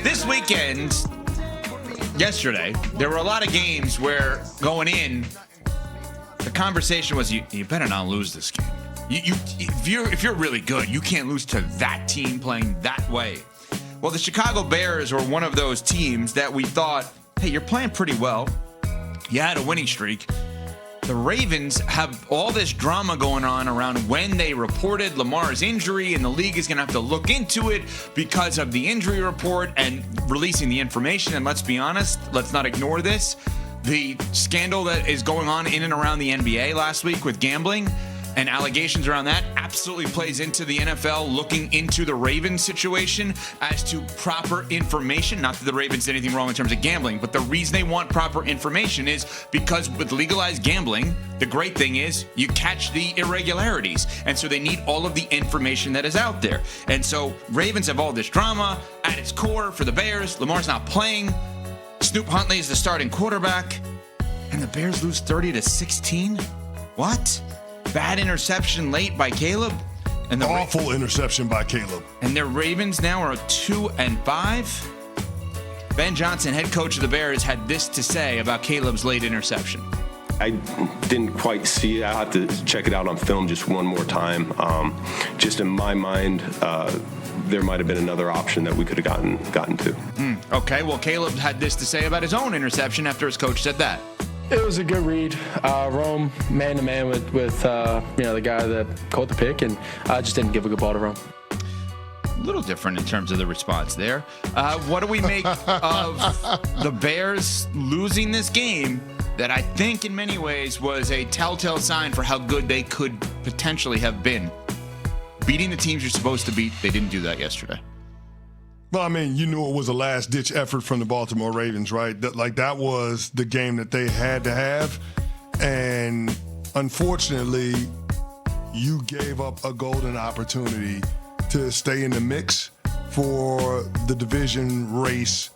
This weekend, yesterday, there were a lot of games where going in, the conversation was, you better not lose this game. If you're really good, you can't lose to that team playing that way. Well, the Chicago Bears were one of those teams that we thought, hey, you're playing pretty well. You had a winning streak. The Ravens have all this drama going on around when they reported Lamar's injury, and the league is going to have to look into it because of the injury report and releasing the information. And let's be honest, let's not ignore this. The scandal that is going on in and around the NBA last week with gambling and allegations around that absolutely plays into the NFL looking into the Ravens situation as to proper information. Not that the Ravens did anything wrong in terms of gambling, but the reason they want proper information is because with legalized gambling, the great thing is you catch the irregularities. And so they need all of the information that is out there. And so Ravens have all this drama at its core for the Bears. Lamar's not playing. Snoop Huntley is the starting quarterback. And the Bears lose 30-16? What? Bad interception late by Caleb. And the awful interception by Caleb. And their Ravens now are 2-5. Ben Johnson, head coach of the Bears, had this to say about Caleb's late interception. I didn't quite see it. I have to check it out on film just one more time. Just in my mind, there might have been another option that we could have gotten to. Okay, well, Caleb had this to say about his own interception after his coach said that. It was a good read. Rome man-to-man with the guy that caught the pick, and I just didn't give a good ball to Rome. A little different in terms of the response there. What do we make of the Bears losing this game that I think in many ways was a telltale sign for how good they could potentially have been? Beating the teams you're supposed to beat, they didn't do that yesterday. Well, I mean, you knew it was a last-ditch effort from the Baltimore Ravens, right? That was the game that they had to have. And unfortunately, you gave up a golden opportunity to stay in the mix for the division race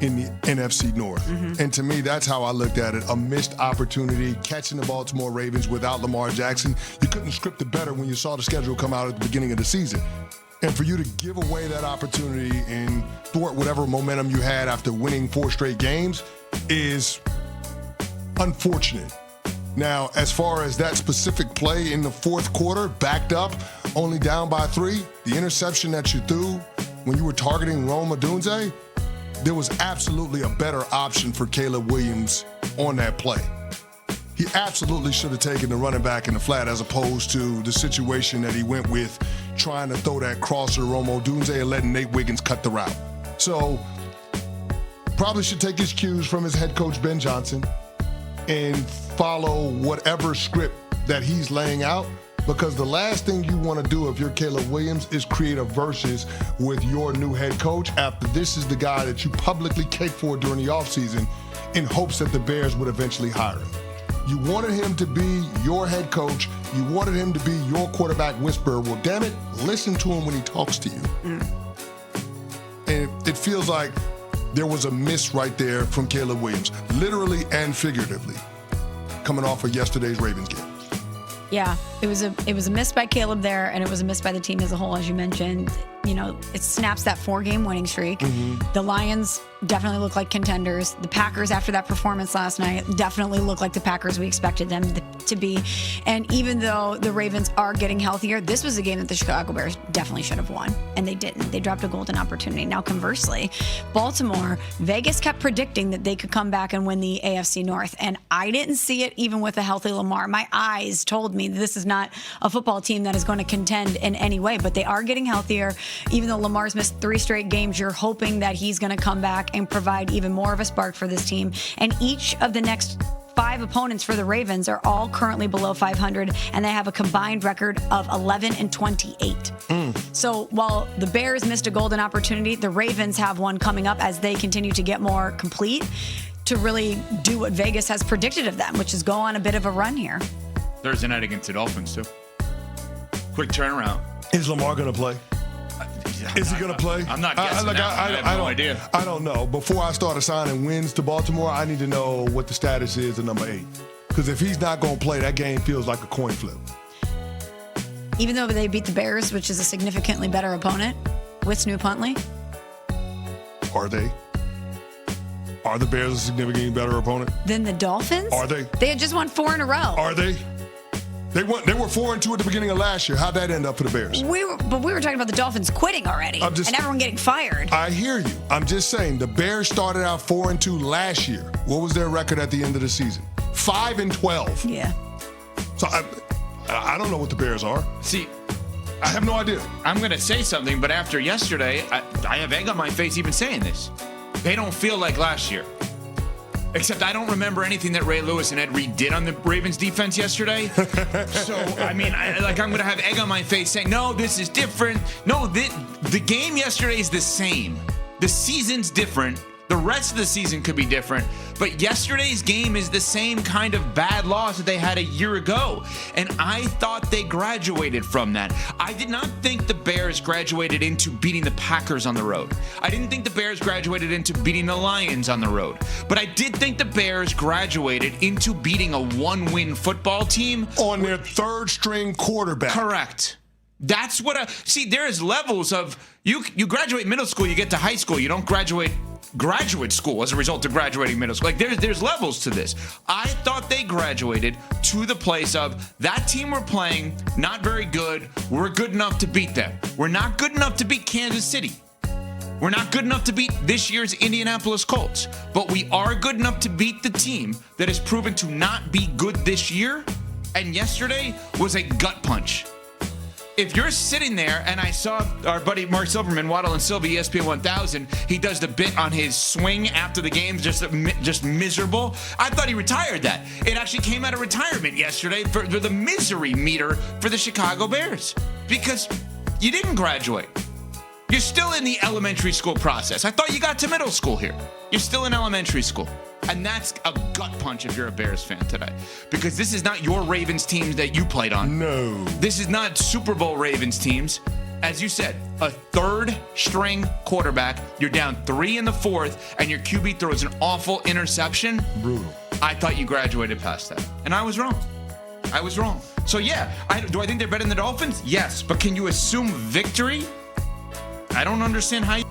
in the NFC North. Mm-hmm. And to me, that's how I looked at it. A missed opportunity, catching the Baltimore Ravens without Lamar Jackson. You couldn't script it better when you saw the schedule come out at the beginning of the season. And for you to give away that opportunity and thwart whatever momentum you had after winning 4 straight games is unfortunate. Now, as far as that specific play in the fourth quarter, backed up, only down by 3, the interception that you threw when you were targeting Rome Odunze, there was absolutely a better option for Caleb Williams on that play. He absolutely should have taken the running back in the flat as opposed to the situation that he went with trying to throw that crosser Rome Odunze and letting Nate Wiggins cut the route. So probably should take his cues from his head coach, Ben Johnson, and follow whatever script that he's laying out, because the last thing you want to do if you're Caleb Williams is create a versus with your new head coach after this is the guy that you publicly cake for during the offseason in hopes that the Bears would eventually hire him. You wanted him to be your head coach. You wanted him to be your quarterback whisperer. Well, damn it, listen to him when he talks to you. And it feels like there was a miss right there from Caleb Williams, literally and figuratively, coming off of yesterday's Ravens game. Yeah, it was a miss by Caleb there, and it was a miss by the team as a whole, as you mentioned. You know, it snaps that 4-game winning streak. Mm-hmm. The Lions definitely look like contenders. The Packers, after that performance last night, definitely look like the Packers we expected them to be. And even though the Ravens are getting healthier, this was a game that the Chicago Bears definitely should have won, and they didn't. They dropped a golden opportunity. Now, conversely, Baltimore, Vegas kept predicting that they could come back and win the AFC North, and I didn't see it even with a healthy Lamar. My eyes told me this is not a football team that is going to contend in any way, but they are getting healthier. Even though Lamar's missed 3 straight games, you're hoping that he's going to come back and provide even more of a spark for this team. And each of the next 5 opponents for the Ravens are all currently below 500, and they have a combined record of 11-28. So while the Bears missed a golden opportunity, the Ravens have one coming up as they continue to get more complete to really do what Vegas has predicted of them, which is go on a bit of a run here. Thursday night against the Dolphins, too. Quick turnaround. Is Lamar going to play? Is he going to play? I'm not guessing I have no idea. I don't know. Before I start assigning wins to Baltimore, I need to know what the status is at number 8. Because if he's not going to play, that game feels like a coin flip. Even though they beat the Bears, which is a significantly better opponent, with Snoop Huntley? Are they? Are the Bears a significantly better opponent? Then the Dolphins? Are they? They had just won 4 in a row. Are they? They were 4-2 at the beginning of last year. How'd that end up for the Bears? We were talking about the Dolphins quitting already and everyone getting fired. I hear you. I'm just saying the Bears started out 4-2 last year. What was their record at the end of the season? 5-12. Yeah. So I don't know what the Bears are. See, I have no idea. I'm going to say something, but after yesterday, I have egg on my face even saying this. They don't feel like last year. Except I don't remember anything that Ray Lewis and Ed Reed did on the Ravens defense yesterday. So, I mean, I'm going to have egg on my face saying, no, this is different. No, the game yesterday is the same. The season's different. The rest of the season could be different. But yesterday's game is the same kind of bad loss that they had a year ago. And I thought they graduated from that. I did not think the Bears graduated into beating the Packers on the road. I didn't think the Bears graduated into beating the Lions on the road. But I did think the Bears graduated into beating a 1-win football team. On their third-string quarterback. Correct. That's what see, there's levels of, you graduate middle school, you get to high school, you don't graduate graduate school as a result of graduating middle school. Like there's levels to this. I thought they graduated to the place of that team we're playing, not very good. We're good enough to beat them. We're not good enough to beat Kansas City. We're not good enough to beat this year's Indianapolis Colts, but we are good enough to beat the team that has proven to not be good this year. And yesterday was a gut punch. If you're sitting there, and I saw our buddy Mark Silverman, Waddle and Silva, ESPN 1000, he does the bit on his swing after the game, just miserable. I thought he retired that. It actually came out of retirement yesterday for the misery meter for the Chicago Bears because you didn't graduate. You're still in the elementary school process. I thought you got to middle school here. You're still in elementary school. And that's a gut punch if you're a Bears fan today. Because this is not your Ravens teams that you played on. No. This is not Super Bowl Ravens teams. As you said, a third-string quarterback. You're down 3 in the fourth, and your QB throws an awful interception. Brutal. I thought you graduated past that. And I was wrong. So, yeah, do I think they're better than the Dolphins? Yes. But can you assume victory? I don't understand how you